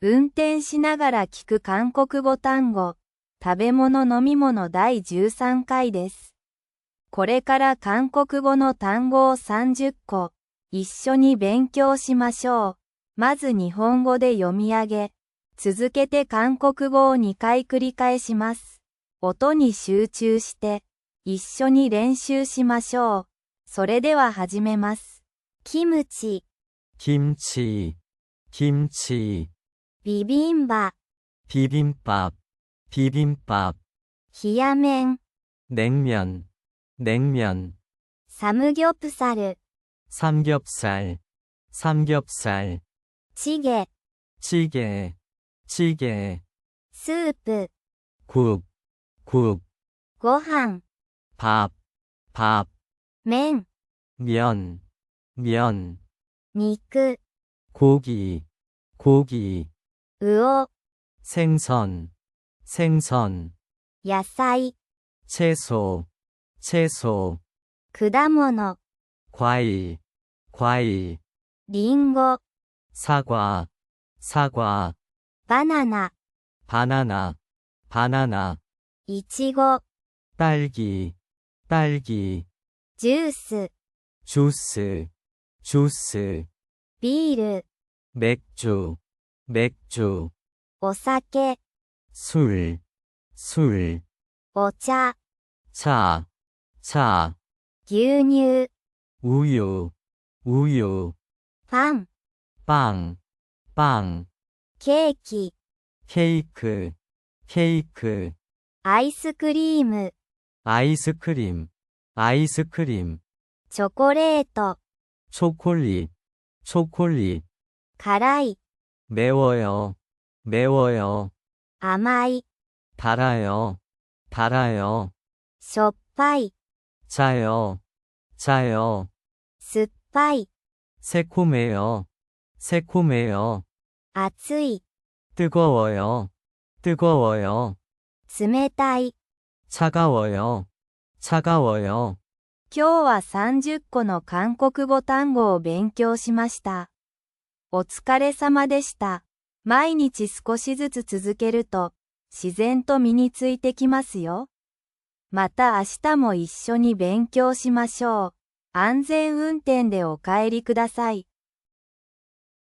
運転しながら聞く韓国語単語、食べ物飲み物第13回です。これから韓国語の単語を30個、一緒に勉強しましょう。まず日本語で読み上げ、続けて韓国語を2回繰り返します。音に集中して、一緒に練習しましょう。それでは始めます。キムチ、김치, 김치, ビビンバ、 비빔밥, 비빔밥, 冷や麺、 냉면, 냉면, サムギョプサル、 삼겹살, 삼겹살, チゲ、 찌개, 찌개, スープ、 국, 국, ご飯、 밥, 밥, 麺、 면, 면, 肉、 고기, 고기, 魚、 생선, 생선, 野菜、 채소, 채소, 果物、 과일, 과일, リンゴ、 사과, 사과, バナナ、 바나나, 바나나, いちご、 딸기, 딸기, ジュース、 주스, 주스, ビール、 맥주, 맥주, お酒、 술, 술, お茶、 차, 차, 牛乳、 우유, 우유, パン、 빵, 빵, ケーキ、 케이크, 케이크, アイスクリーム、 아이스크림, 아이스크림, チョコレート、 초콜릿, 초콜릿, 辛い、 매워요, 매워요, 甘い、 달아요, 달아요, しょっぱい、 짜요, 짜요, 酸っぱい、 새콤해요, 새콤해요, 熱い、 뜨거워요, 뜨거워요, 冷たい。 차가워요, 차가워요. 今日は30個の韓国語単語を勉強しました。お疲れ様でした。毎日少しずつ続けると自然と身についてきますよ。また明日も一緒に勉強しましょう。安全運転でお帰りください。